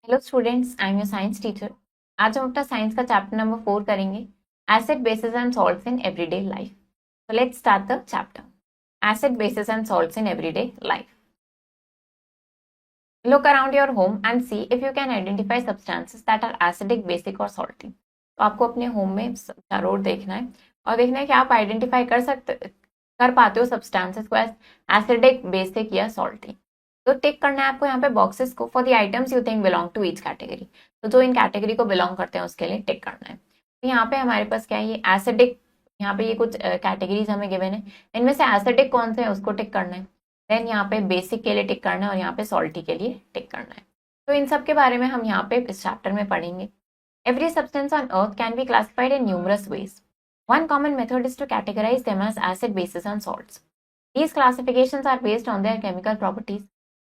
Hello students, I am your science teacher. आज हम अपना साइंस का चैप्टर नंबर 4 करेंगे, acid bases and salts in everyday life. So let's start the chapter, acid bases and salts in everyday life. Look around your home and see if you can identify substances that are acidic, basic और salty. तो आपको अपने home में चारों ओर देखना है और देखना है कि आप आइडेंटिफाई कर पाते हो सब्सटेंसेस को एसिडिक, बेसिक या सॉल्टी। तो टिक करना है आपको यहाँ पे बॉक्सेस को for the items you think belong to each category. तो जो इन कैटेगरी को बिलोंग करते हैं उसके लिए टिक करना है। तो यहाँ पे हमारे पास क्या है, ये एसिडिक, यहाँ पे ये कुछ कैटेगरीज हमें गिवन है। इनमें से एसिडिक कौन से है उसको टिक करना है। देन यहाँ पे बेसिक के लिए टिक करना है और यहाँ पे सॉल्टी के लिए टिक करना है। तो इन सब के बारे में हम यहाँ पे इस चैप्टर में पढ़ेंगे। Every substance on earth can be classified in numerous ways. One common method is to categorize them as acid, bases, and salts. These classifications are based on their chemical properties,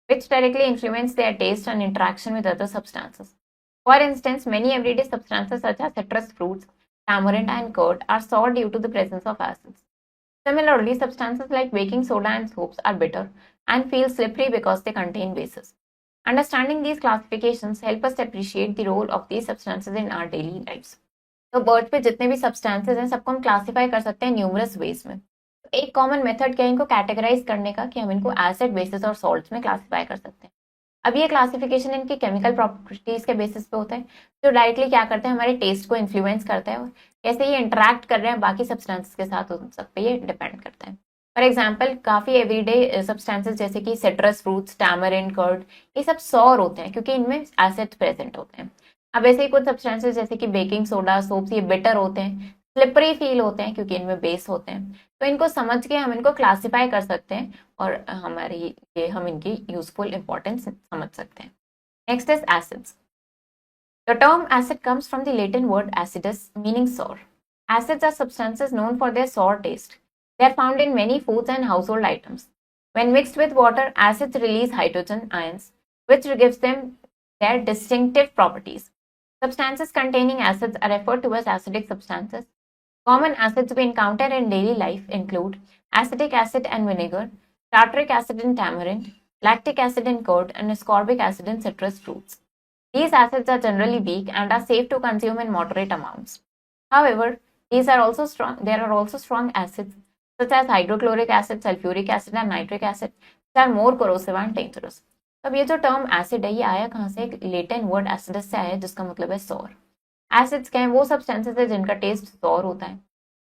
which directly influence their taste and interaction with other substances. For instance, many everyday substances such as citrus fruits, tamarind, and curd are sour due to the presence of acids. Similarly, substances like baking soda and soaps are bitter and feel slippery because they contain bases. Understanding these classifications help us appreciate the role of these substances in our daily lives. तो birth पे जितने भी substances हैं सबको हम classify कर सकते हैं न्यूमरस वेज में। तो एक कॉमन मेथड क्या है इनको कैटेगराइज करने का, कि हम इनको एसिड, बेसिस और सॉल्ट्स में क्लासिफाई कर सकते हैं। अब ये क्लासिफिकेशन इनकी केमिकल प्रॉपर्टीज के बेसिस पे होता है, जो डायरेक्टली क्या करते हैं, हमारे टेस्ट को इन्फ्लुएंस करता है और कैसे ये इंटरेक्ट कर रहे हैं बाकी सब्सटेंसेस के साथ, उन सब पे ये डिपेंड करता है। फॉर एग्जाम्पल, काफी एवरीडे सब्सटेंसेस जैसे कि सिट्रस फ्रूट्स, टैमरिंड, कर्ड, ये सब सॉर होते हैं क्योंकि इनमें एसिड प्रेजेंट होते हैं। अब ऐसे ही कुछ सब्सटेंसेस जैसे कि बेकिंग सोडा, सोप्स, ये बिटर होते हैं, स्लिपरी फील होते हैं क्योंकि इनमें बेस होते हैं। तो इनको समझ के हम इनको क्लासिफाई कर सकते हैं और हम इनकी यूजफुल इंपॉर्टेंस समझ सकते हैं। Next is acids. The term acid comes from the Latin word acidus, meaning sour. Acids are substances known for their sour taste. They are found in many foods and household items. When mixed with water, acids release hydrogen ions, which gives them their distinctive properties. Substances containing acids are referred to as acidic substances. Common acids we encounter in daily life include acetic acid and vinegar, tartaric acid in tamarind, lactic acid in curd, and ascorbic acid in citrus fruits. These acids are generally weak and are safe to consume in moderate amounts. However, there are also strong acids such as hydrochloric acid, sulfuric acid, and nitric acid, which are more corrosive and dangerous. अब ये जो term acid है ये आया कहाँ से, एक Latin word acidus से आया जिसका मतलब है सौर। एसिड्स क्या है, वो सब्सटेंसेस है जिनका टेस्ट सौर होता है।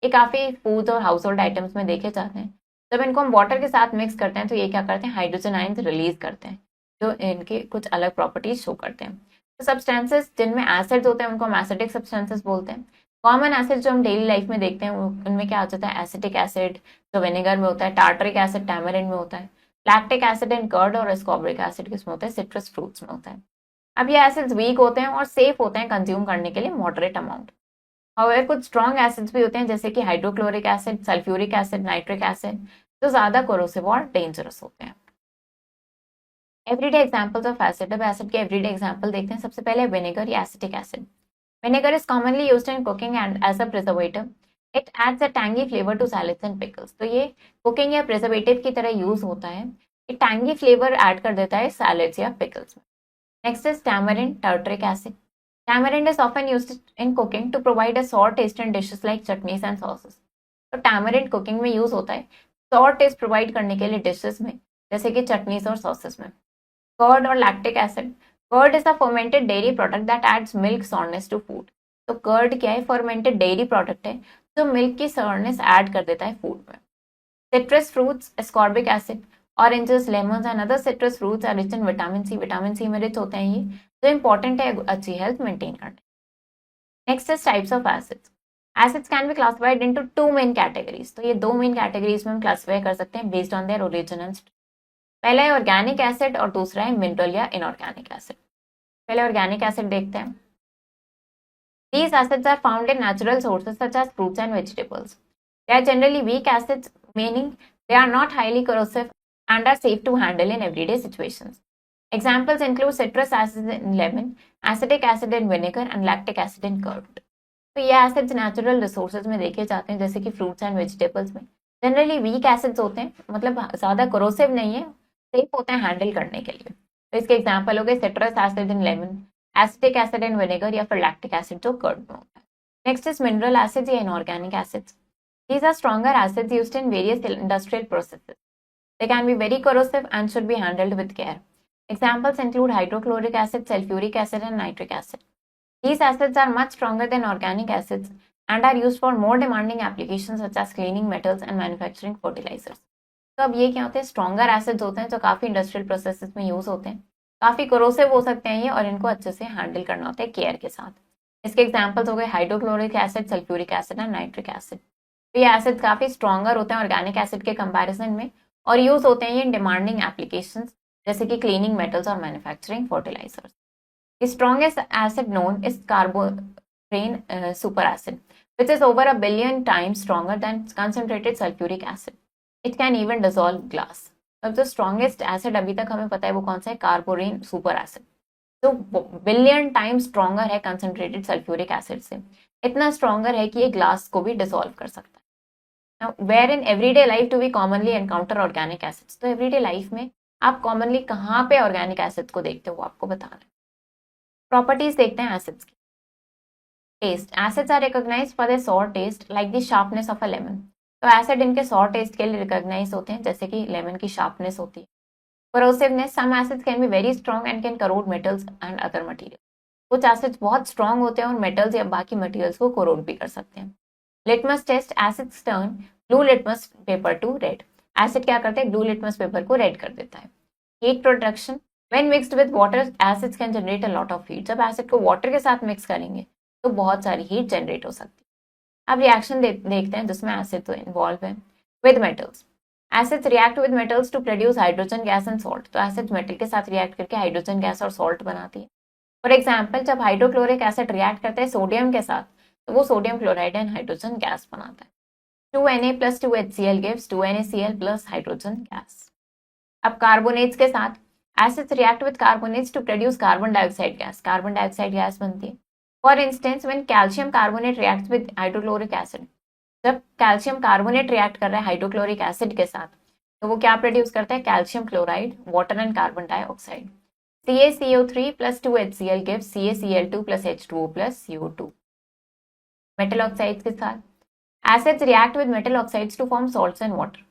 ये काफी फूड्स और हाउस होल्ड आइटम्स में देखे जाते हैं। जब इनको हम वाटर के साथ मिक्स करते हैं तो ये क्या करते हैं, हाइड्रोजन आयंस रिलीज करते हैं, जो इनके कुछ अलग प्रॉपर्टीज शो करते हैं। तो सब्सटेंसेस जिनमें एसिड्स होते हैं उनको हम एसिडिक सब्सटेंसेस बोलते हैं। कॉमन एसिड जो हम डेली लाइफ में देखते हैं उनमें क्या आ जाता है, एसिटिक एसिड जो विनेगर में होता है, टार्टरिक एसिड टैमरिंड में होता है, लैक्टिक एसिड इन कर्ड और एस्कॉर्बिक एसिड किसमें होता है, सिट्रस फ्रूट्स में होता है। अब ये एसिड्स वीक होते हैं और सेफ होते हैं कंज्यूम करने के लिए मॉडरेट अमाउंट। हाउएवर कुछ स्ट्रॉन्ग एसिड्स भी होते हैं जैसे कि hydrochloric acid, sulphuric acid, nitric acid, जो ज्यादा कोरोसिव और डेंजरस होते हैं। Everyday examples of acid. अब एसिड के एवरीडे एग्जांपल देखते हैं। सबसे पहले विनेगर या acetic acid. Vinegar is commonly used in cooking and as a preservative. It adds a tangy flavour to salads and pickles. तो ये कुकिंग या प्रिजर्वेटिव की तरह यूज होता है। ये टैंगी फ्लेवर ऐड कर देता है सैलेड्स या पिकल्स में। Next is tamarind, tartaric acid. Tamarind is often used in cooking to provide a sour taste in dishes like chutneys and sauces. तो tamarind कुकिंग में यूज होता है sour taste प्रोवाइड करने के लिए डिशेस में, जैसे कि चटनीज और सॉसेस में। कर्ड और lactic acid. Curd is a fermented dairy product that adds milk sourness to food. तो कर्ड क्या है, फर्मेंटेड डेयरी प्रोडक्ट है जो मिल्क की sourness ऐड कर देता है फूड में। Citrus fruits, ascorbic acid. Oranges, lemons and other citrus fruits are rich in vitamin C. Vitamin C में रिच होते हैं ये, जो इंपॉर्टेंट है अच्छी हेल्थ मेंटेन करने। Next is types of acids. Acids can be classified into two main categories. तो ये दो मेन कैटेगरीज में हम क्लासिफाई कर सकते हैं based on their origin and strength. पहला है ऑर्गेनिक एसिड और दूसरा है मिनरल या इनऑर्गेनिक एसिड. पहले ऑर्गेनिक एसिड देखते हैं. These acids are found in natural sources such as fruits and vegetables. They are generally weak acids, meaning they are not highly corrosive and are safe to handle in everyday situations. Examples include citrus acid in lemon, acetic acid in vinegar, and lactic acid in curd. तो ये acids natural resources में देखे जाते हैं जैसे कि fruits and vegetables में। Generally weak acids होते हैं, मतलब ज्यादा कोरोसिव नहीं है, सेफ होते हैं हैंडल करने के लिए। तो इसके एग्जांपल हो गए citrus acid in lemon, acetic acid and vinegar या फिर लैक्टिक एसिड जो कर्ड में होता है। नेक्स्ट इज मिनरल एसिड्स या inorganic acids. These are stronger acids used in various industrial processes. They can be very corrosive and should be handled with care. Examples include hydrochloric acid, sulfuric acid, and nitric acid. These acids are much stronger than organic acids and are used for more demanding applications such as cleaning metals and manufacturing fertilizers. तो अब ये क्या होते हैं, stronger acids होते हैं जो काफी इंडस्ट्रियल प्रोसेसेस में यूज होते हैं, काफी कोरोसिव हो सकते हैं ये, और इनको अच्छे से हैंडल करना होता है केयर के साथ। इसके एग्जांपल्स हो गए hydrochloric acid, sulphuric acid and nitric acid. तो ये एसिड काफी स्ट्रॉन्गर होते हैं ऑर्गेनिक एसिड के कंपैरिजन में, और यूज होते हैं ये इन डिमांडिंग एप्लीकेशंस जैसे कि क्लीनिंग मेटल्स और manufacturing fertilisers. The strongest acid known is carborane superacid, which is over 1 billion times stronger than concentrated sulfuric acid. It can even dissolve glass. अब जो strongest acid अभी तक हमें पता है वो कौन सा है, कार्बोरेन सुपर एसिड, जो बिलियन टाइम स्ट्रॉन्गर है कंसंट्रेटेड सल्फ्यूरिक एसिड से। इतना स्ट्रॉन्गर है कि ये ग्लास को भी डिसॉल्व कर सकता है। Now, where in everyday life do we commonly encounter organic acids? तो एवरीडे लाइफ में आप कॉमनली कहाँ पे ऑर्गेनिक एसिड को देखते हो वो आपको बता रहे हैं। प्रॉपर्टीज देखते हैं एसिड्स की। Taste, acids are recognised for their sour taste like the sharpness of a lemon. तो एसिड इनके सॉर टेस्ट के लिए रिकॉग्नाइज होते हैं जैसे कि लेमन की शार्पनेस होती है। Corrosiveness, some acids can be very strong and can corrode metals and other material. कुछ एसिड्स बहुत स्ट्रॉन्ग होते हैं और मेटल्स या बाकी मटेरियल्स को कोरोड भी कर सकते हैं। Litmus test, acids turn blue litmus paper to red. Acid क्या करते हैं, ब्लू लिटमस पेपर को रेड कर देता है। Heat production, When mixed with water, acids can generate a lot of heat. जब एसिड को वाटर के साथ मिक्स करेंगे तो बहुत सारी हीट जनरेट हो सकती है। अब रिएक्शन देखते हैं जिसमें एसिड तो इन्वॉल्व है। With metals, acids react with metals to produce hydrogen gas and salt. तो एसिड मेटल के साथ रिएक्ट करके हाइड्रोजन गैस और सॉल्ट बनाती है। फॉर एग्जाम्पल, जब हाइड्रोक्लोरिक एसिड रिएक्ट करता है सोडियम के साथ तो वो sodium chloride and hydrogen gas बनाता है। 2Na plus 2HCl gives 2NaCl plus hydrogen gas. अब कार्बोनेट्स के साथ acids react with carbonates to produce carbon dioxide gas. Carbon dioxide gas बनती है। For instance, when calcium carbonate reacts with hydrochloric acid, जब calcium carbonate react कर रहा है hydrochloric acid के साथ तो वो क्या प्रोड्यूस करता है, calcium chloride, water and carbon dioxide. CaCO3 plus 2HCl gives CaCl2 plus H2O plus CO2। Metal oxides के साथ acids react with metal oxides to form salts and water.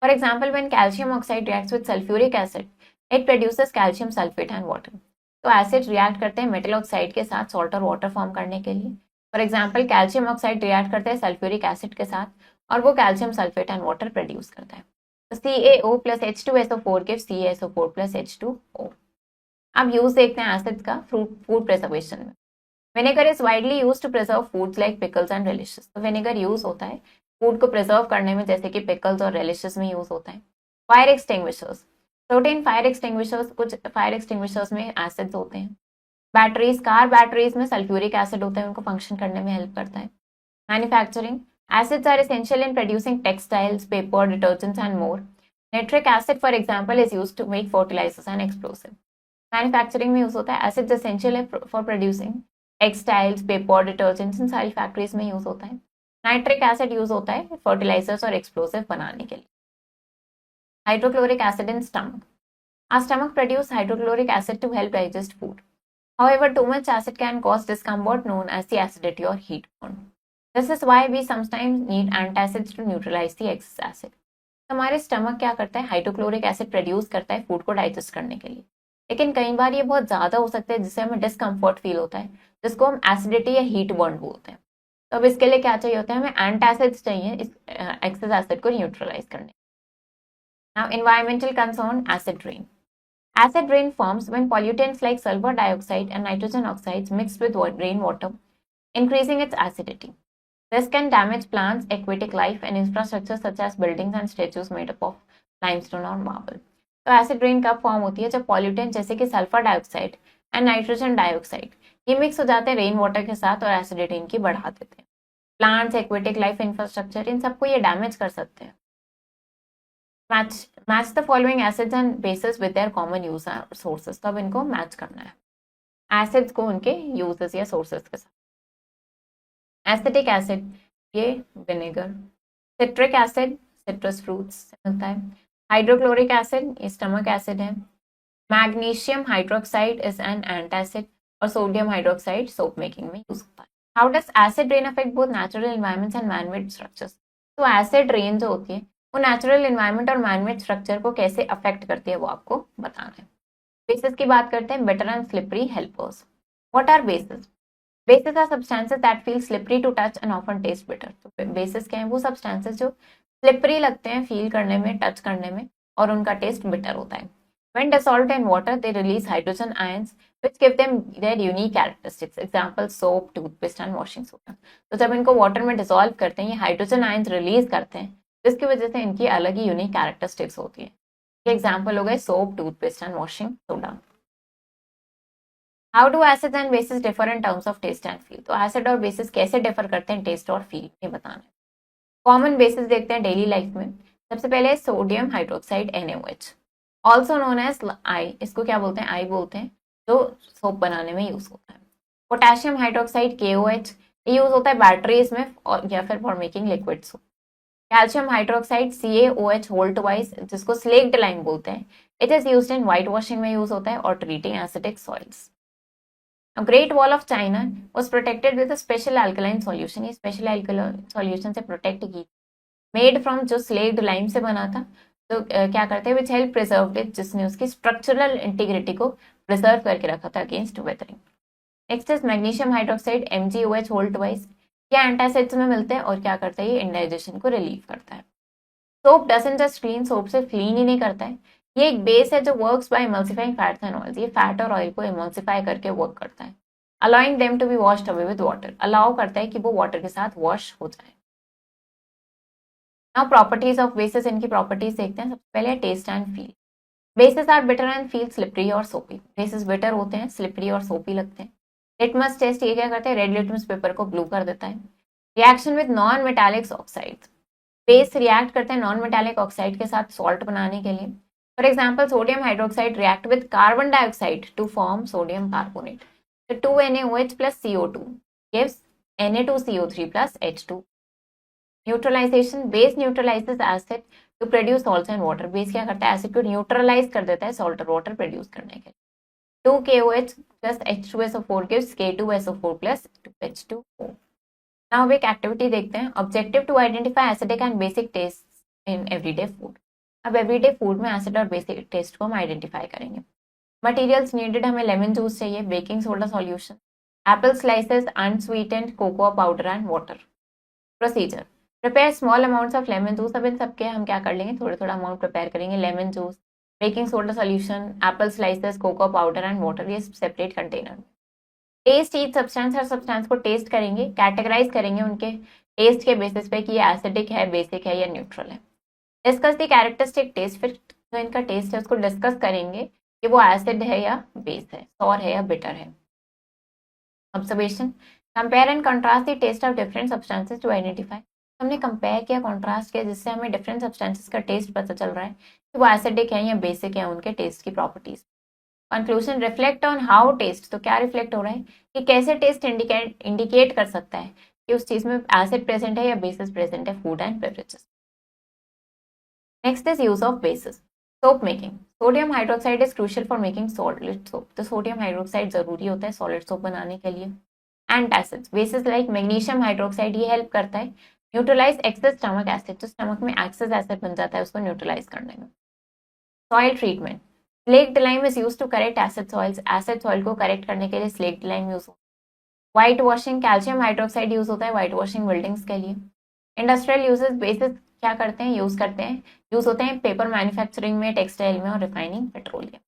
For example, when calcium oxide reacts with sulfuric acid, it produces calcium sulfate and water. तो acid react करते हैं metal oxide के साथ salt और water form करने के लिए। For example, calcium oxide react करते हैं सल्फ्यूरिक एसिड के साथ और वो calcium sulphate and water produce करता है। तो CaO plus H2SO4 gives CaSO4 plus H2O। अब यूज देखते हैं एसिड्स का फूड प्रिजर्वेशन में। Vinegar is widely use to preserve foods like pickles and relishes. तो विनेगर यूज होता है फूड को प्रिजर्व करने में जैसे कि पिकल्स और रेलिशेस में यूज होता है। Fire extinguishers, certain fire extinguishers, कुछ फायर एक्सटिंग्विशर्स में एसिड्स होते हैं। बैटरीज, कार बैटरीज में सल्फ्यूरिक एसिड होता है, उनको फंक्शन करने में हेल्प करता है। Manufacturing, acids are essential in producing textiles, paper, detergents and more. Nitric acid for example is used to make fertilisers and explosive. Manufacturing में यूज होता है, एसिड्स एसेंशियल है for producing textiles, paper, detergents, इन सारी factories में use होता है। Nitric acid use होता है फर्टिलाइजर्स और एक्सप्लोसिव बनाने के लिए। Hydrochloric acid in stomach. Our stomach produces hydrochloric acid to help digest food. However, too much acid can cause discomfort known as the acidity or heat burn. This is why we sometimes need antacids to neutralize the excess acid. हमारे stomach क्या करता है, hydrochloric acid produce करता है food को digest करने के लिए, लेकिन कई बार ये बहुत ज्यादा हो सकता है जिससे हमें डिस्कम्फर्ट फील होता है, जिसको हम एसिडिटी या हीट बर्न बोलते हैं। तो अब इसके लिए क्या चाहिए होता है, हमें एंटासिड्स चाहिए इस एक्सेस एसिड को न्यूट्रलाइज करने। Now, environmental concern, acid rain. Acid rain forms when pollutants like sulfur dioxide and nitrogen oxides mix with rainwater, increasing its acidity. This can damage plants, aquatic life, and infrastructure such as buildings and statues made up of limestone or marble. तो acid rain कब form होती है, जब pollutant जैसे कि sulphur dioxide and nitrogen dioxide ये mix हो जाते हैं रेन वाटर के साथ और एसिडिटी इनकी बढ़ा देते हैं। प्लांट्स, एक्वेटिक लाइफ, इंफ्रास्ट्रक्चर, इन सबको ये डैमेज कर सकते हैं। Match the following acids and basis with their common use sources. तो अब इनको मैच करना है एसिड्स को उनके यूजेस या सोर्सेस के साथ। एसिटिक एसिड ये vinegar, citric acid citrus fruits से मिलता है, हाइड्रोक्लोरिक एसिड ये स्टमक एसिड है, magnesium hydroxide is an antacid और सोडियम हाइड्रोक्साइड सोप मेकिंग में यूज होता है। How does acid rain affect both natural environments and manmade structures? तो एसिड रेन जो होती है वो नेचुरल एनवायरमेंट और मैनमेड स्ट्रक्चर को कैसे अफेक्ट करती है वो आपको बताना है। बेसिस की बात करते हैं, bitter and slippery helpers. What are bases? Bases are substances that feel slippery to touch and often taste bitter. तो बेसिस क्या है? वो सब्सटेंसेस जो स्लिपरी लगते हैं फील करने में, टच करने में, और उनका टेस्ट बिटर होता है। When dissolved in water, they release hydrogen ions which give them their unique characteristics. Example, soap, toothpaste and washing soda. तो जब इनको वाटर में डिसॉल्व करते हैं, ये हाइड्रोजन आयंस रिलीज करते हैं, जिसकी वजह से इनकी अलग ही यूनिक कैरेक्टरिस्टिक्स होती है। ये एग्जाम्पल हो गए soap, toothpaste and washing soda. How do acid and bases differ in terms of taste and feel? तो एसिड और बेसिस कैसे डिफर करते हैं टेस्ट और फील में बताना है। कॉमन बेसिस देखते हैं डेली लाइफ में। सबसे पहले sodium hydroxide NaOH, also known as lye. इसको क्या बोलते हैं? आई बोलते हैं, जो सोप बनाने में यूज होता है। पोटेशियम हाइड्रोक्साइड KOH, ये यूज होता है बैटरीज में और या फिर for making liquid soap. Calcium hydroxide CaOH volt wise, जिसको स्लेक्ड लाइम बोलते हैं, it is used in white washing में यूज होता है और treating acidic soils. Great wall of China was protected with special alkaline solution. ये special alkaline solution से protect की, मेड फ्रॉम, जो स्लेक्ड लाइम से बना था। तो क्या करते हैं, विच हेल्प प्रिजर्व इट, जिसने उसकी स्ट्रक्चरल इंटीग्रिटी को प्रिजर्व करके रखा था against weathering. Next is magnesium hydroxide MgOH volt wise. क्या एंटासिड्स में मिलते हैं और क्या करता है, ये इंडाइजेशन को रिलीव करता है। Soap doesn't just clean, soap से क्लीन ही नहीं करता है, ये एक बेस है जो works by emulsifying fats and oils. ये फैट और ऑयल को इमल्सिफाई करके वर्क करता है। Allowing them to be washed away with water, allow करता है कि वो वाटर के साथ वॉश हो जाए। नाउ प्रॉपर्टीज ऑफ बेसिस, इनकी प्रॉपर्टीज देखते हैं। सबसे पहले taste and feel. Bases are bitter and feel slippery और सोपी। बेसिस बिटर होते हैं, स्लिपरी और सोपी लगते हैं। लिटमस टेस्ट, ये क्या करते हैं, रेड लिटमस पेपर को ब्लू कर देता है। Reaction with non metallic oxides, base react करते हैं नॉन मेटालिक ऑक्साइड के साथ सॉल्ट बनाने के लिए। For example, sodium hydroxide react with carbon dioxide to form sodium carbonate. तो 2NaOH plus CO2 gives Na2CO3 plus H2। Neutralisation, base neutralises acid to produce salt and water. Base क्या करता है, acid को neutralise कर देता है salt और water produce करने के लिए। 2KOH plus H2SO4 gives K2SO4 plus 2H2O। Now अब एक एक्टिविटी देखते हैं। Objective to identify acidic and basic taste in everyday food. अब एवरीडे फूड में एसिड और बेसिक टेस्ट को हम आइडेंटिफाई करेंगे। मटेरियल्स नीडेड, हमें लेमन जूस चाहिए, baking soda solution, apple slices, unsweetened cocoa powder and water. Procedure, prepare small amounts of lemon juice. अब इन सबके हम क्या कर लेंगे, थोड़ा थोड़ा अमाउंट प्रिपेयर करेंगे। Lemon juice, baking soda solution, apple slices, cocoa powder and water, ये सेपरेट कंटेनर में। टेस्ट ईच सब्सटेंस, हर सब्सटेंस को टेस्ट करेंगे, कैटेगराइज करेंगे उनके टेस्ट के बेसिस पे कि ये एसिडिक है, बेसिक है या न्यूट्रल है। डिस्कस द कैरेक्टरिस्टिक टेस्ट, फिर जो इनका टेस्ट है उसको डिस्कस करेंगे कि वो एसिड है या बेस है, सॉर है या बिटर है। Observation, compare and contrast the taste of different substances to identify. हमने कंपेयर किया, कॉन्ट्रास्ट किया, जिससे हमें डिफरेंट सब्सटेंसेस का टेस्ट पता चल रहा है कि वो एसिडिक है या बेसिक है, उनके टेस्ट की properties. Conclusion, reflect on how taste. तो क्या रिफ्लेक्ट हो रहा है कि कैसे टेस्ट इंडिकेट कर सकता है कि उस चीज में एसिड प्रेजेंट है या बेसिस प्रेजेंट है, food and beverages. Next is use of bases. Soap making, sodium hydroxide is crucial for making solid soap. तो सोडियम हाइड्रोक्साइड जरूरी होता है सॉलिड सोप बनाने के लिए। Antacids, bases like magnesium hydroxide, ये हेल्प करता है न्यूट्रलाइज एक्सेस स्टमक एसिड। जो स्टमक में एक्सेस एसिड बन जाता है उसको न्यूट्रलाइज करने में। Soil treatment, slaked lime is used to correct acid soils. Acid soil को करेक्ट करने के लिए स्लेक्ड लाइम यूज होता है। White washing, calcium hydroxide use होता है व्हाइट वॉशिंग बिल्डिंग्स के लिए। इंडस्ट्रियल यूजेस, बेसिस क्या करते हैं, यूज करते हैं, यूज होते हैं पेपर मैन्युफैक्चरिंग में, टेक्सटाइल में और रिफाइनिंग पेट्रोलियम।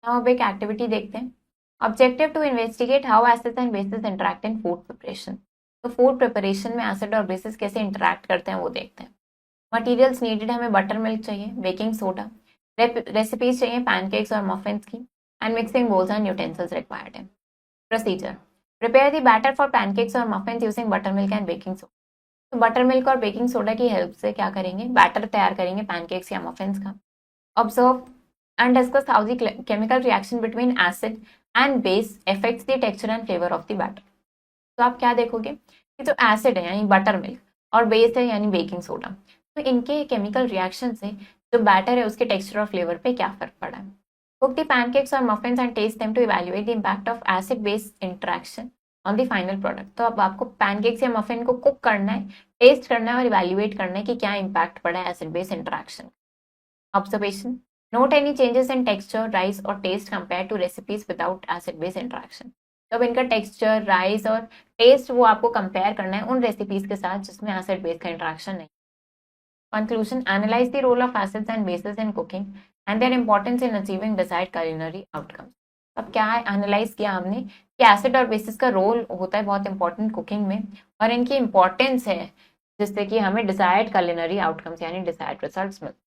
नाउ अब एक एक्टिविटी देखते हैं। Objective to investigate how acids and bases interact in food preparation. तो फूड प्रिपरेशन में एसिड और बेसिस कैसे इंटरैक्ट करते हैं वो देखते हैं। मटेरियल्स नीडेड, हमें बटर मिल्क चाहिए, बेकिंग सोडा, रेसिपीज चाहिए पैनकेक्स और मफिन्स की, and mixing bowls and utensils required है। Procedure, prepare the batter for pancakes और muffins using buttermilk and baking soda. तो बटर मिल्क और बेकिंग सोडा की हेल्प से क्या करेंगे, बैटर तैयार करेंगे पैनकेक्स या मफिन्स का। Observe and discuss how the chemical reaction between acid and base affects the texture and flavour of the batter. तो आप क्या देखोगे कि जो एसिड है यानी बटर मिल्क और बेस है यानी बेकिंग सोडा, तो इनके केमिकल रिएक्शन से जो बैटर है उसके टेक्सचर और फ्लेवर पे क्या फर्क पड़ा है। Cook the pancakes or muffins and taste them to evaluate the impact of acid-base interaction on the final product. तो अब आपको पैनकेक्स या मफिन को कुक करना है, टेस्ट करना है और इवेल्युएट करना है कि क्या इम्पैक्ट पड़ा है acid base interaction. Observation. Note any changes in texture, rise और taste compare to recipes without acid base interaction. तो अब इनका टेक्सचर, राइस और टेस्ट वो आपको कंपेयर करना है उन रेसिपीज के साथ जिसमें एसिड बेस का इंटरेक्शन नहीं. Conclusion. Analyze the role of acids and bases in cooking and their importance in achieving desired culinary outcomes. अब क्या एनालाइज किया हमने कि एसिड और बेसिस का रोल होता है बहुत इंपॉर्टेंट कुकिंग में और इनकी इंपॉर्टेंस है जिससे कि हमें डिजायर्ड culinary आउटकम्स यानी डिजायर्ड रिजल्ट्स मिलते.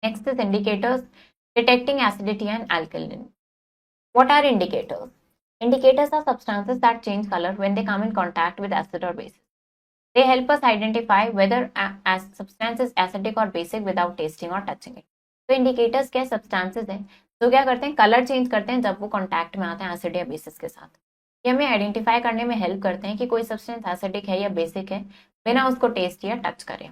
Next is indicators detecting acidity and alkalinity. What are indicators? Indicators are substances that change color when they come in contact with acid or bases. They help us identify whether a substance is acidic or basic without tasting or touching it. तो indicators क्या substances हैं जो क्या करते हैं, colour change करते हैं जब वो कॉन्टैक्ट में आते हैं एसिड या बेसिस के साथ. ये हमें आइडेंटिफाई करने में हेल्प करते हैं कि कोई सब्सटेंस एसिडिक है या बेसिक है बिना उसको टेस्ट या टच करें.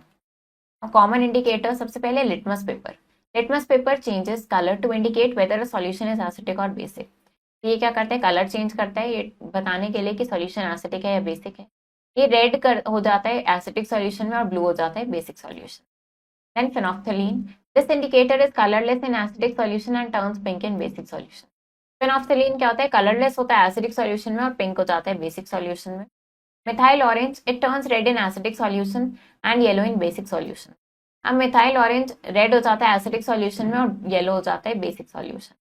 कॉमन इंडिकेटर सबसे पहले litmus paper. Litmus paper changes colour to indicate whether a solution is acidic और बेसिक. ये क्या करता है, कलर चेंज करता है ये बताने के लिए कि सॉल्यूशन एसिडिक है या बेसिक है. ये रेड हो जाता है एसिडिक सॉल्यूशन में और ब्लू हो जाता है basic solution. Then phenolphthalein. This indicator is colourless in acidic solution and turns pink in basic solution. Phenolphthalein क्या होता है, कलरलेस होता है एसिडिक सॉल्यूशन में और पिंक हो जाता है बेसिक सॉल्यूशन में. Methyl orange. It turns red in acidic solution and yellow in basic solution. अब मिथाइल ऑरेंज रेड हो जाता है एसिडिक सॉल्यूशन में और येलो हो जाता है basic solution.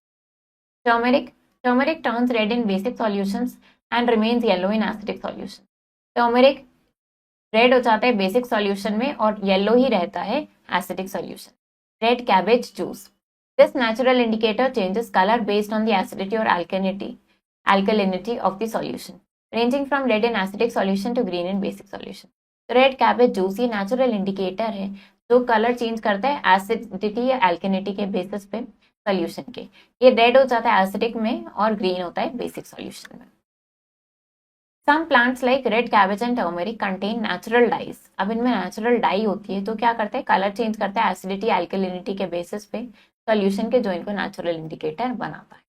Turmeric. Turmeric turns red in basic solutions and remains yellow in acidic solution. Turmeric red हो जाता है बेसिक सॉल्यूशन में और येलो ही रहता है acidic solution. Red cabbage juice. This natural indicator changes colour based on the acidity और alkalinity of the solution, ranging from red in acidic solution to green in basic solution. Red cabbage juice ये natural indicator है जो colour change करता है acidity या एल्केनिटी के basis पे solution के. ये रेड हो जाता है एसिडिक में और ग्रीन होता है बेसिक सॉल्यूशन में. Some plants like red cabbage and turmeric contain natural dyes. अब इनमें नेचुरल डाई होती है तो क्या करते हैं, कलर चेंज करता है एसिडिटी एल्कलिनिटी के बेसिस पे सॉल्यूशन के, जो इनको नेचुरल इंडिकेटर बनाता है.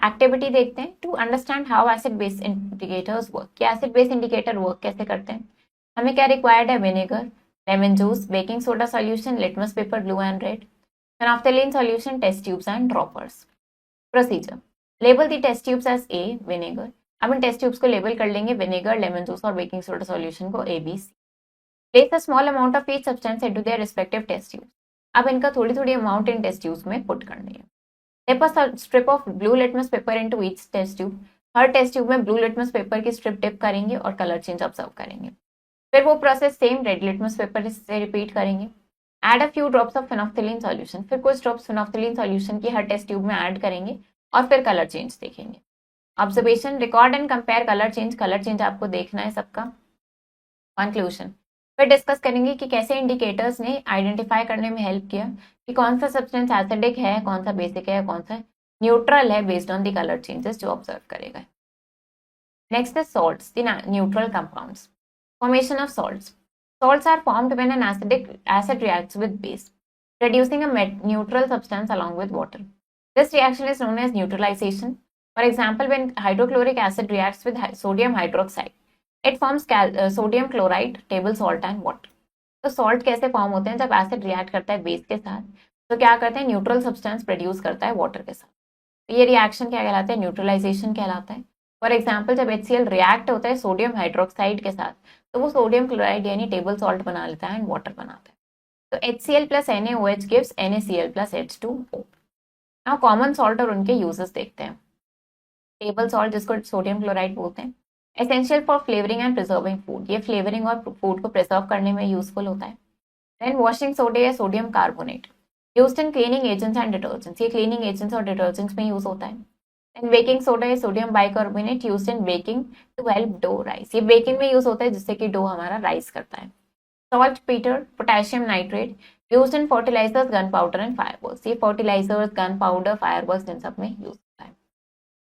एक्टिविटी देखते हैं to understand how acid base indicators work. कि एसिड बेस इंडिकेटर वर्क कैसे करते हैं. हमें क्या रिक्वायर्ड है, vinegar, lemon juice, baking soda solution, litmus paper blue and red, phenolphthalein solution, test tubes and droppers. Procedure. Label the test tubes as A vinegar. अब इन test tubes को label कर लेंगे विनेगर, लेमन जूस और baking soda solution को ABC. Place a small amount of each substance into their respective test tubes. अब इनका थोड़ी थोड़ी अमाउंट इन टेस्ट ट्यूब्स में पुट करनी है. Dip a strip of blue litmus paper into each test tube. हर टेस्ट ट्यूब में ब्लू लिटमस पेपर की स्ट्रिप डिप करेंगे और कलर चेंज ऑब्जर्व करेंगे. फिर वो process same red litmus paper से रिपीट करेंगे. Add a few drops of phenolphthalein solution. फिर कुछ ड्रॉप्स फेनोफ्थलीन सॉल्यूशन की हर टेस्ट ट्यूब में ऐड करेंगे और फिर कलर चेंज देखेंगे. Observation. Record and compare colour change. Colour change आपको देखना है सबका. कंक्लूजन. फिर डिस्कस करेंगे कि कैसे इंडिकेटर्स ने आइडेंटिफाई करने में हेल्प किया कि कौन सा सब्सटेंस एसिडिक है, कौन सा बेसिक है, कौन सा न्यूट्रल है based on the colour changes जो ऑब्जर्व करेगा. Next is salts, the neutral compounds. Formation of salts. Salts are formed when an acid reacts with base, producing a neutral substance along with water. This reaction is known as neutralization. For example, when hydrochloric acid reacts with sodium hydroxide, it forms sodium chloride, table salt and water. तो salt कैसे form होते हैं, जब acid react करता है base के साथ तो क्या करते हैं, न्यूट्रल सब्सटेंस प्रोड्यूस करता है वाटर के साथ. तो ये रिएक्शन क्या कहलाता है, न्यूट्रलाइजेशन कहलाता है. फॉर एग्जाम्पल, जब HCl रिएक्ट होता है सोडियम हाइड्रोक्साइड के साथ तो वो सोडियम क्लोराइड यानी टेबल सॉल्ट बना लेता है एंड वाटर बनाता है. तो HCl plus NaOH gives NaCl plus H2O. Now common salt और उनके यूजेस देखते हैं. टेबल सॉल्ट जिसको सोडियम क्लोराइड बोलते हैं, essential for flavouring and preserving food. ये फ्लेवरिंग और फूड को प्रिजर्व करने में यूजफुल होता है. देन वॉशिंग सोडा या sodium carbonate, used in cleaning agents and detergents. ये क्लीनिंग एजेंट्स और डिटर्जेंट्स में यूज होता है. देन बेकिंग सोडा या sodium bicarbonate, used in baking to help dough rice. ये बेकिंग में यूज होता है जिससे कि डो हमारा राइस करता है. Saltpetre, potassium nitrate, used in fertilisers, gunpowder and fireworks. ये फर्टिलाइजर्स, गन पाउडर, फायरवर्क्स इन सब में यूज होता है.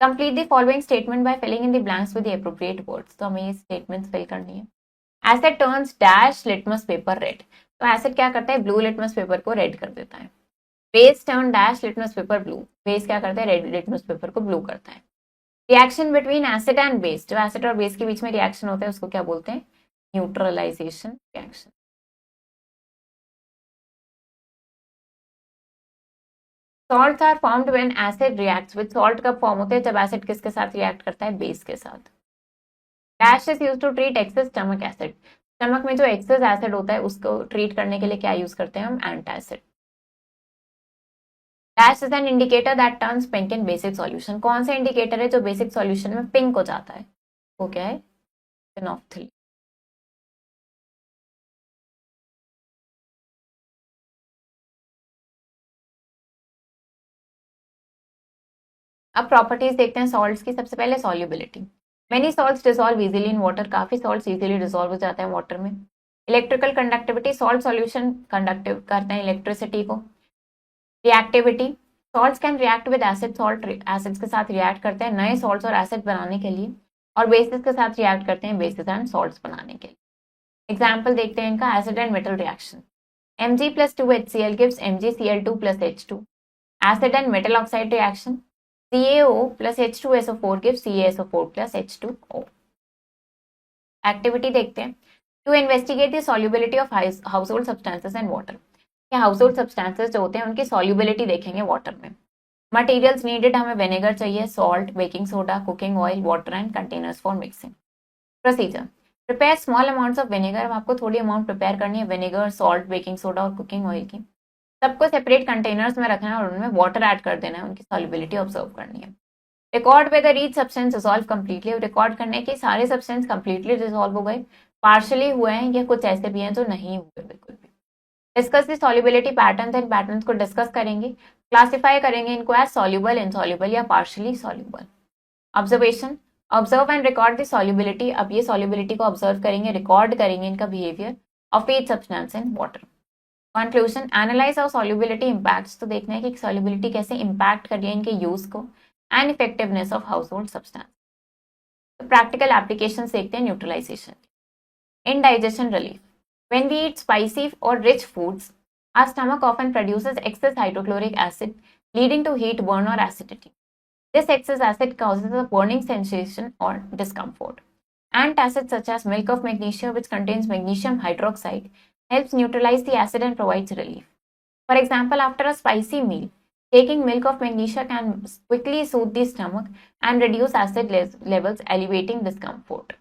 Complete the following statement by filling in the blanks with the appropriate words. तो हमें ये स्टेटमेंट्स फिल करनी है. Acid turns dash litmus paper red. तो एसिड क्या करता है, ब्लू लिटमस पेपर को रेड कर देता है. Base turn dash litmus paper blue, base क्या करता है, रेड लिटमस पेपर को ब्लू करता है। Reaction between acid and base, जो एसिड और बेस के बीच में रिएक्शन होता है उसको क्या बोलते हैं, neutralisation reaction. Salts are formed when acid reacts with salt, कब फॉर्म होते हैं, जब एसिड किसके साथ रिएक्ट करता है, बेस के साथ। Dash is used to treat excess stomach acid, stomach में जो एक्सेस एसिड होता है उसको ट्रीट करने के लिए क्या यूज करते हैं हम, antacid. Dash is an indicator that turns pink in basic solution, कौन सा इंडिकेटर है जो बेसिक सॉल्यूशन में पिंक हो जाता है, वो क्या है, फिनोल्फथलीन। अब प्रॉपर्टीज देखते हैं सॉल्ट्स की। सबसे पहले solubility, many salts dissolve easily in water, काफी सॉल्ट्स इजीली डिसॉल्व हो जाते हैं वाटर में। Electrical conductivity, salt solution conductive करते हैं इलेक्ट्रिसिटी को। Reactivity, salts can react with acid, salt acids के साथ रिएक्ट करते हैं नए सॉल्ट्स और एसिड बनाने के लिए, और बेसिस के साथ रिएक्ट करते हैं बेसिस एंड सॉल्ट्स बनाने के लिए। एग्जाम्पल देखते हैं इनका, acid and metal reaction, Mg plus 2HCl gives MgCl2 plus H2. Acid and metal oxide reaction, CaO plus H2SO4 gives CaSO4 plus H2O. Activity देखते हैं, to investigate the solubility of household substances and water, क्या household substances जो होते हैं उनकी solubility देखेंगे water में। Materials needed, हमें विनेगर चाहिए, salt, baking soda, cooking oil, water and containers for mixing. Procedure, prepare small amounts of vinegar, अब आपको थोड़ी अमाउंट प्रिपेयर करनी है विनेगर, सॉल्ट, बेकिंग सोडा और कुकिंग ऑयल की। सबको सेपरेट कंटेनर्स में रखना है और उनमें वाटर ऐड कर देना है, उनकी सॉल्युबिलिटी ऑब्जर्व करनी है। Record whether each substance dissolve completely, record करने के सारे सब्सटेंस कंप्लीटली डिसॉल्व हो गए, पार्शियली हुए हैं, या कुछ ऐसे भी हैं जो नहीं हुए बिल्कुल भी। Discuss the solubility patterns, and patterns को डिस्कस करेंगे, क्लासिफाई करेंगे इनको एज सॉल्युबल, इनसॉल्युबल या partially soluble. Observation, observe and record the solubility, अब ये सॉल्युबिलिटी को ऑब्जर्व करेंगे, रिकॉर्ड करेंगे इनका behaviour of each substance in water. Conclusion, analyse how solubility impacts, तो देखना है कि सॉल्युबिलिटी कैसे इंपैक्ट कर रही है इनके यूज को, and effectiveness of household substance. तो प्रैक्टिकल एप्लीकेशन देखते हैं neutralisation. Indigestion relief, when we eat spicy or rich foods, our stomach often produces excess hydrochloric acid, leading to heat burn or acidity. This excess acid causes a burning sensation or discomfort. Antacids such as milk of magnesia, which contains magnesium hydroxide, helps neutralize the acid and provides relief. For example, after a spicy meal, taking milk of magnesia can quickly soothe the stomach and reduce acid levels, alleviating discomfort.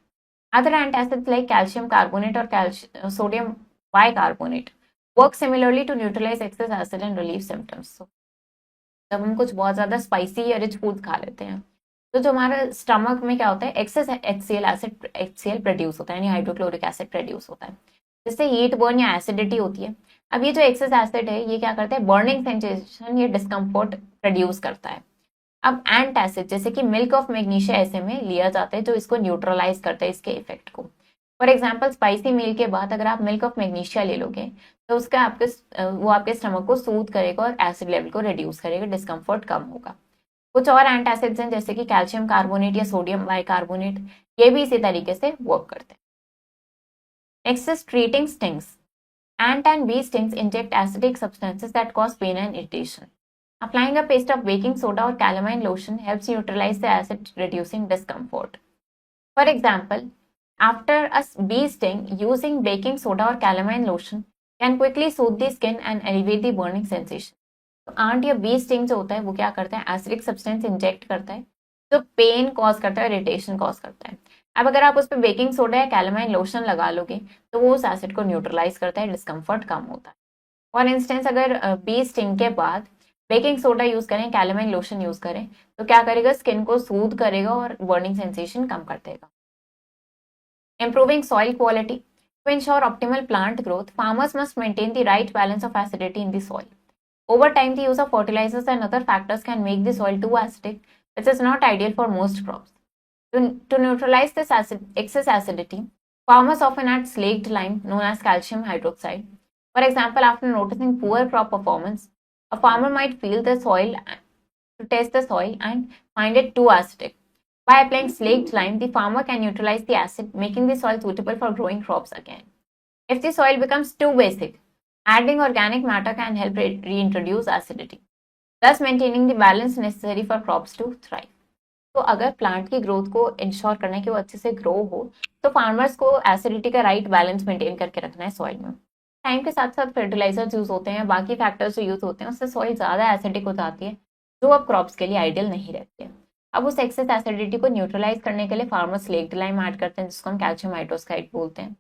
Other antacids like calcium carbonate or sodium bicarbonate work similarly to neutralize excess acid and relieve symptoms. So, जब हम कुछ बहुत ज़्यादा spicy या rich food खा लेते हैं तो जो हमारा स्टमक में क्या होता है, एक्सेस HCl प्रोड्यूस होता है, यानी हाइड्रोक्लोरिक एसिड प्रोड्यूस होता है, जिससे हीट बर्न या एसिडिटी होती है। अब ये जो एक्सेस एसिड है ये क्या करता है, बर्निंग सेंसेशन या डिस्कम्फर्ट प्रोड्यूस करता है। अब एंटासिड जैसे कि मिल्क ऑफ मैग्नीशिया ऐसे में लिया जाता है जो इसको न्यूट्रलाइज करता है, इसके इफेक्ट को। फॉर एग्जाम्पल, स्पाइसी मील के बाद अगर आप मिल्क ऑफ मैग्नीशिया ले लोगे तो उसका वो आपके स्टमक को सूद करेगा और एसिड लेवल को रिड्यूस करेगा, डिस्कम्फर्ट कम होगा। कुछ और एंटासिड्स हैं जैसे कि कैल्शियम कार्बोनेट या सोडियम बाइकार्बोनेट, ये भी इसी तरीके से वर्क करते हैं। Next is treating stings. Ant and bee stings inject acidic substances that cause pain and irritation. Applying a paste of baking soda or calamine lotion helps neutralize the acid, reducing discomfort. For example, after a bee sting, using baking soda or calamine lotion can quickly soothe the skin and alleviate the burning sensation. तो aunt या B sting जो होता है वो क्या करता है, acidic substance inject करता है जो पेन कॉज करता है, इरिटेशन कॉज करता है। अब अगर आप उस पर बेकिंग सोडा या कैलामाइन लोशन लगा लोगे तो वो उस एसिड को न्यूट्रलाइज करता है, डिस्कम्फर्ट कम होता है। फॉर इंस्टेंस, अगर बी स्टिंग के बाद बेकिंग सोडा यूज करें, कैलामाइन लोशन यूज करें तो क्या करेगा, स्किन को सूद करेगा और बर्निंग सेंसेशन कम कर देगा। Improving soil quality. To ensure optimal plant growth, farmers must maintain the right balance of acidity in the soil. Over time, the use of fertilizers and other factors can make the soil too acidic, which is not ideal for most crops. To neutralize this excess acidity, farmers often add slaked lime, known as calcium hydroxide. For example, after noticing poor crop performance, a farmer might feel the soil to test the soil and find it too acidic. By applying slaked lime, the farmer can neutralize the acid, making the soil suitable for growing crops again. If the soil becomes too basic, Adding organic matter can help reintroduce acidity, thus maintaining the balance necessary for crops to thrive. तो अगर plant की growth को ensure करना है कि वो अच्छे से ग्रो हो, तो फार्मर्स को एसिडिटी का राइट बैलेंस मेंटेन करके रखना है सॉइल में। टाइम के साथ साथ फर्टिलाइजर्स यूज होते हैं, बाकी फैक्टर्स जो यूज होते हैं, उससे सॉइल ज़्यादा एसिडिक हो जाती है, जो अब क्रॉप्स के लिए आइडियल नहीं रहती है। अब उस एक्सेस एसिडिटी को न्यूट्रलाइज करने के लिए फार्मर्स स्लेक्ट लाइम ऐड करते हैं, जिसको हम कैल्शियम हाइड्रोक्साइड बोलते हैं।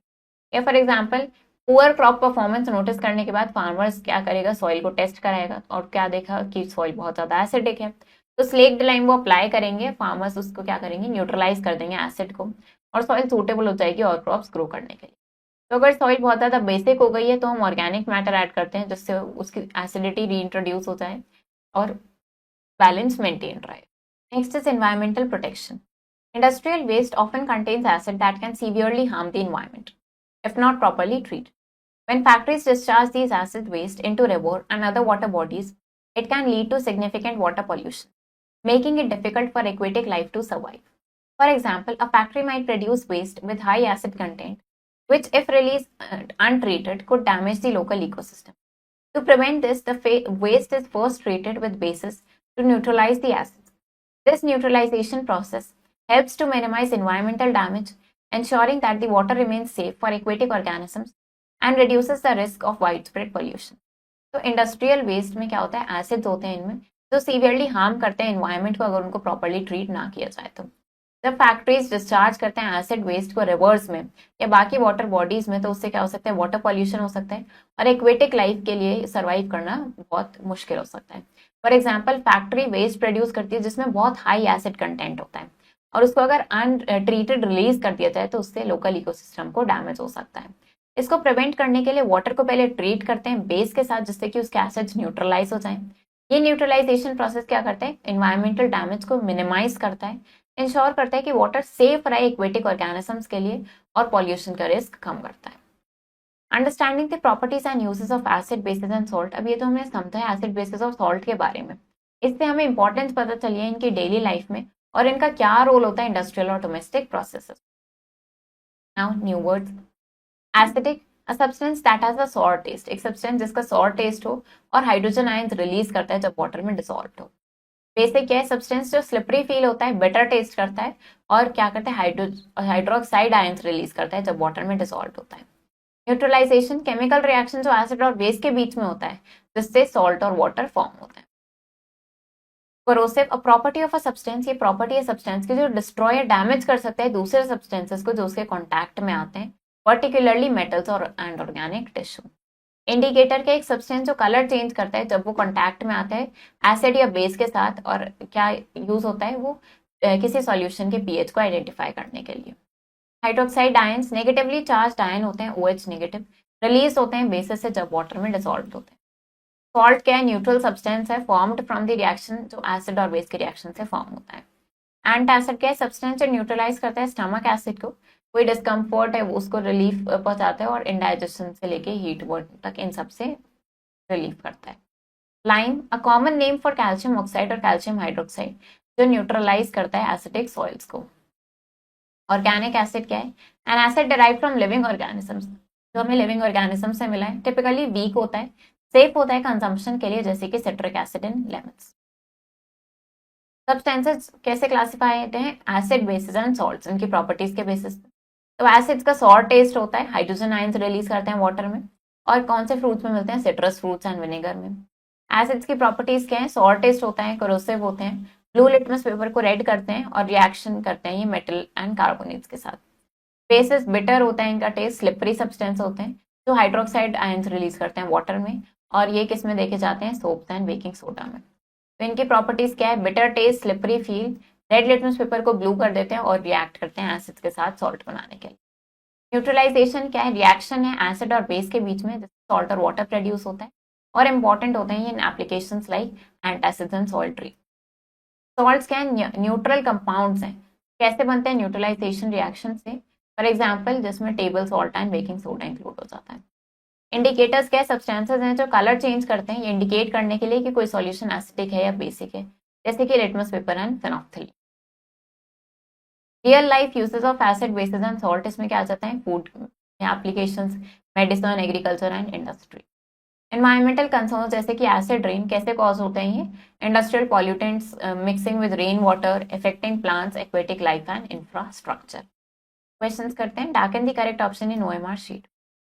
या for example poor crop performance notice करने के बाद फार्मर्स क्या करेगा, सॉइल को टेस्ट कराएगा और क्या देखा कि सॉइल बहुत ज़्यादा एसिडिक है, तो स्लेक्ड लाइम वो अप्लाई करेंगे, फार्मर्स उसको क्या करेंगे, न्यूट्रलाइज कर देंगे एसिड को, और सॉइल सूटेबल हो जाएगी और क्रॉप्स ग्रो करने के लिए। तो अगर सॉइल बहुत ज़्यादा बेसिक हो गई है तो हम ऑर्गेनिक मैटर ऐड करते हैं, जिससे उसकी एसिडिटी रीइंट्रोड्यूस हो जाए और बैलेंस मेंटेन रहे। Next is environmental protection. Industrial waste often contains acid that can severely harm the environment if not properly treated. When factories discharge these acid waste into river and other water bodies, it can lead to significant water pollution, making it difficult for aquatic life to survive. For example, a factory might produce waste with high acid content, which, if released untreated, could damage the local ecosystem. To prevent this, the waste is first treated with bases to neutralize the acids. This neutralization process helps to minimize environmental damage, ensuring that the water remains safe for aquatic organisms and reduces the risk of widespread pollution. तो industrial waste में क्या होता है, acids होते हैं इनमें जो severely harm करते हैं एनवायरनमेंट को अगर उनको प्रॉपरली ट्रीट ना किया जाए तो। जब फैक्ट्रीज डिस्चार्ज करते हैं एसिड वेस्ट को रिवर्स में या बाकी वाटर बॉडीज में, तो उससे क्या हो सकता है, वाटर पॉल्यूशन हो सकता है और एक्वेटिक लाइफ के लिए सर्वाइव करना बहुत मुश्किल हो सकता है। For example factory waste produce करती है जिसमें बहुत हाई एसिड कंटेंट होता है और उसको अगर अनट्रीटेड रिलीज कर दिया जाए तो उससे लोकल इकोसिस्टम को डैमेज हो सकता है। इसको प्रिवेंट करने के लिए वाटर को पहले ट्रीट करते हैं बेस के साथ, जिससे कि उसके एसिड्स न्यूट्रलाइज हो जाएं। ये न्यूट्रलाइजेशन प्रोसेस क्या करता है, एनवायरमेंटल डैमेज को मिनिमाइज करता है, इंश्योर करता है कि वाटर सेफ रहे एक्वेटिक ऑर्गेनिजम्स के लिए और पॉल्यूशन का रिस्क कम करता है। Understanding the properties and uses of acid bases and salt. अब ये तो हमने समझा है एसिड बेसिस और सॉल्ट के बारे में, इससे हमें इंपॉर्टेंस पता चली है इनकी डेली लाइफ में और इनका क्या रोल होता है इंडस्ट्रियल और domestic processes. Now new words. Acidic, a substance that has a sour taste, एक सब्सटेंस जिसका सॉर टेस्ट हो और हाइड्रोजन आयंस रिलीज करता है जब वाटर में डिसॉल्व हो। बेसिक क्या है, सब्सटेंस जो स्लिपरी फील होता है, बेटर टेस्ट करता है और क्या करता है, हाइड्रोक्साइड आयंस रिलीज करता है जब वाटर में डिसॉल्व होता है। न्यूट्रलाइजेशन, केमिकल रिएक्शन जो एसिड और बेस के बीच में होता है जिससे सॉल्ट और वाटर फॉर्म होता है। Corrosive, a property of a substance, ये प्रॉपर्टी है सब्सटेंस की जो डिस्ट्रॉय या डैमेज कर सकता है दूसरे सब्सटेंसेस को जो उसके कॉन्टैक्ट में आते हैं, पर्टिकुलरली मेटल्स और एंड ऑर्गेनिक टिश्यू। इंडिकेटर का एक सब्सटेंस जो कलर चेंज करता है जब वो कॉन्टैक्ट में आता है एसिड या बेस के साथ, और क्या यूज होता है वो किसी सॉल्यूशन के पीएच को आइडेंटिफाई करने के लिए। Hydroxide ions negatively charge ion होते हैं, OH नेगेटिव, रिलीज होते हैं बेसिस से जब वाटर में डिसॉल्व होते हैं। सॉल्ट क्या है, न्यूट्रल सब्सटेंस है फॉर्म्ड फ्रॉम द रिएक्शन जो एसिड और बेस के रिएक्शन से फॉर्म होता है। एंटासिड क्या है, सब्सटेंस जो न्यूट्रलाइज करता है स्टमक एसिड को, कोई डिस्कम्फर्ट है उसको रिलीफ पहुंचाता है और इंडाइजेशन से लेके हीट वर्ड तक इन सब से रिलीफ करता है। Lime, a common name for calcium oxide और कैल्शियम हाइड्रोक्साइड जो न्यूट्रलाइज करता है एसिडिक सॉइल्स को। ऑर्गेनिक एसिड क्या है, N acid derive from living organisms, जो हमें लिविंग ऑर्गेनिज्म से मिला है, टिपिकली वीक होता है, सेफ होता है कंजम्पशन के लिए, जैसे कि citric acid in lemons. Substances कैसे क्लासिफाई होते हैं, एसिड बेसिस एंड सॉल्ट्स, इनकी प्रॉपर्टीज के बेसिस पे। तो एसिड्स का सॉर टेस्ट होता है, हाइड्रोजन आयंस रिलीज करते हैं वाटर में, और कौन से फ्रूट्स में मिलते हैं, सिट्रस फ्रूट्स एंड विनेगर में। एसिड्स की प्रॉपर्टीज क्या है, सॉर टेस्ट होता है, कोरोसिव होते हैं, ब्लू लिटमस पेपर को रेड करते हैं और रिएक्शन करते हैं ये मेटल एंड कार्बोनेट्स के साथ। बेसिस बिटर होता है इनका टेस्ट, स्लिपरी सब्सटेंस होते हैं जो हाइड्रोक्साइड आयंस रिलीज करते हैं वाटर में, और ये किस में देखे जाते हैं, सोप्स एंड बेकिंग सोडा में। तो इनकी प्रॉपर्टीज क्या है, bitter taste, slippery feel, red litmus paper को ब्लू कर देते हैं और रिएक्ट करते हैं एसिड्स के साथ सॉल्ट बनाने के लिए। न्यूट्रलाइजेशन क्या है, रिएक्शन है एसिड और बेस के बीच में जिससे सॉल्ट और वाटर प्रोड्यूस होता है और इंपॉर्टेंट होते हैं ये in applications like antacids and salt tree. Salts क्या है, न्यूट्रल कंपाउंड्स हैं, कैसे बनते हैं, न्यूट्रलाइजेशन रिएक्शन से, फॉर एग्जाम्पल जिसमें table salt and baking soda include हो जाता है। इंडिकेटर्स क्या सब्सटेंसेस हैं जो कलर चेंज करते हैं, ये इंडिकेट करने के लिए कि कोई सॉल्यूशन एसिडिक है या बेसिक है, जैसे कि litmus paper and phenolphthalein. Real life uses of acid bases and salt, इसमें क्या आ जाता है, food applications, medicine, agriculture and industry. Environmental concerns जैसे कि एसिड रेन कैसे कॉज होते हैं ये, industrial pollutants mixing with rain water affecting plants aquatic life and infrastructure. Questions करते हैं। Darken the correct option in OMR sheet.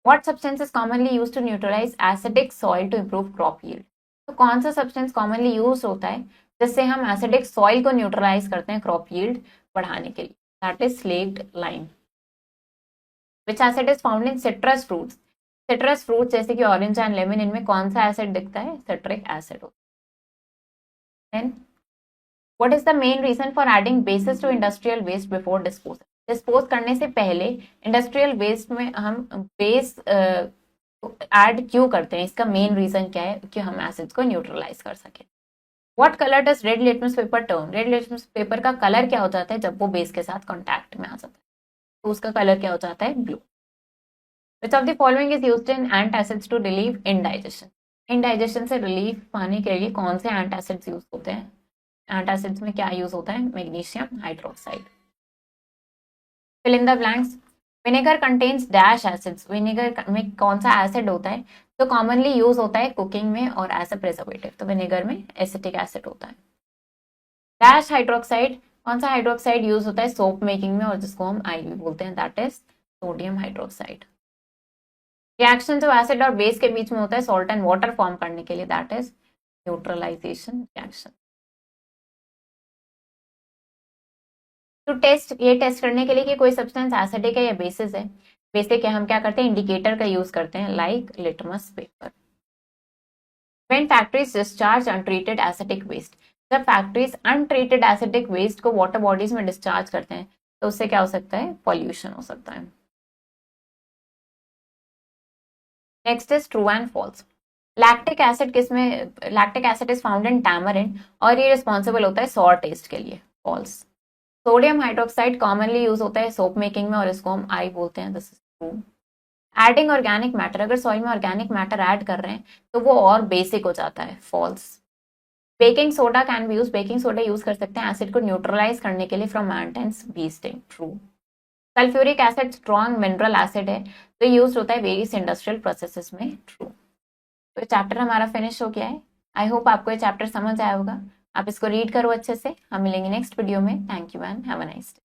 What substance is commonly used to neutralize acidic soil to improve crop yield. तो कौन सा substance commonly use होता है जिससे हम acidic soil को न्यूट्रलाइज करते हैं क्रॉप यील्ड बढ़ाने के लिए? That is slaked lime. Which acid is found in citrus fruits. Citrus fruits जैसे कि ऑरेंज एंड लेमन, इनमें कौन सा एसिड दिखता है? सिट्रिक एसिड होता है। Then what is the main reason for adding bases to industrial waste before disposal. Dispose करने से पहले इंडस्ट्रियल वेस्ट में हम बेस ऐड क्यों करते हैं? इसका मेन रीजन क्या है? कि हम एसिड्स को न्यूट्रलाइज कर सके। What colour does red litmus paper turn. Red litmus paper का कलर क्या हो जाता है जब वो बेस के साथ कॉन्टैक्ट में आ जाता है? तो उसका कलर क्या हो जाता है? Blue. Which of the following is used in antacids to relieve indigestion. Indigestion से रिलीफ पाने के लिए कौन से एंटासिड्स यूज होते हैं? एंटासिड्स में क्या यूज होता है? Magnesium hydroxide. Fill in the blanks. Vinegar contains dash acids. Vinegar में कौन सा एसिड होता है? तो कॉमनली यूज होता है कुकिंग में और एज अ प्रिजर्वेटिव, तो विनेगर में एसिटिक एसिड होता है। डैश हाइड्रोक्साइड, कौन सा हाइड्रोक्साइड यूज होता है सोप मेकिंग में और जिसको हम आई भी बोलते हैं, that is sodium hydroxide. Reaction जो एसिड और बेस के बीच में होता है सॉल्ट एंड वाटर फॉर्म करने के लिए, दैट इज न्यूट्रलाइजेशन रिएक्शन। तो ये टेस्ट करने के लिए कि कोई सब्सटेंस एसिडिक है या बेसिस है, बेसिक है, हम क्या करते हैं? इंडिकेटर का यूज करते हैं, like litmus paper. When factories discharge untreated acidic waste. जब फैक्ट्रीज अनट्रीटेड एसिडिक वेस्ट को वाटर बॉडीज में डिस्चार्ज करते हैं तो उससे क्या हो सकता है? पॉल्यूशन हो सकता है। Next is true and false. Lactic acid किसमें? Lactic acid is found in tamarind और ये रिस्पॉन्सिबल होता है सॉर टेस्ट के लिए। False. Sodium hydroxide commonly use होता है सोप मेकिंग में और इसको हम आई बोलते हैं, this is true. Adding organic matter, अगर सॉइल में ऑर्गेनिक मैटर ऐड कर रहे हैं तो वो और बेसिक हो जाता है। False. Baking soda can be use, baking soda use कर सकते हैं एसिड को न्यूट्रलाइज करने के लिए from ants bee sting. True. Sulphuric acid strong mineral acid है तो यूज होता है वेरियस इंडस्ट्रियल प्रोसेसेस में। ट्रू। तो चैप्टर हमारा फिनिश हो गया है। आई होप आपको ये चैप्टर समझ आया होगा। आप इसको रीड करो अच्छे से। हम मिलेंगे नेक्स्ट वीडियो में। Thank you and have a nice day.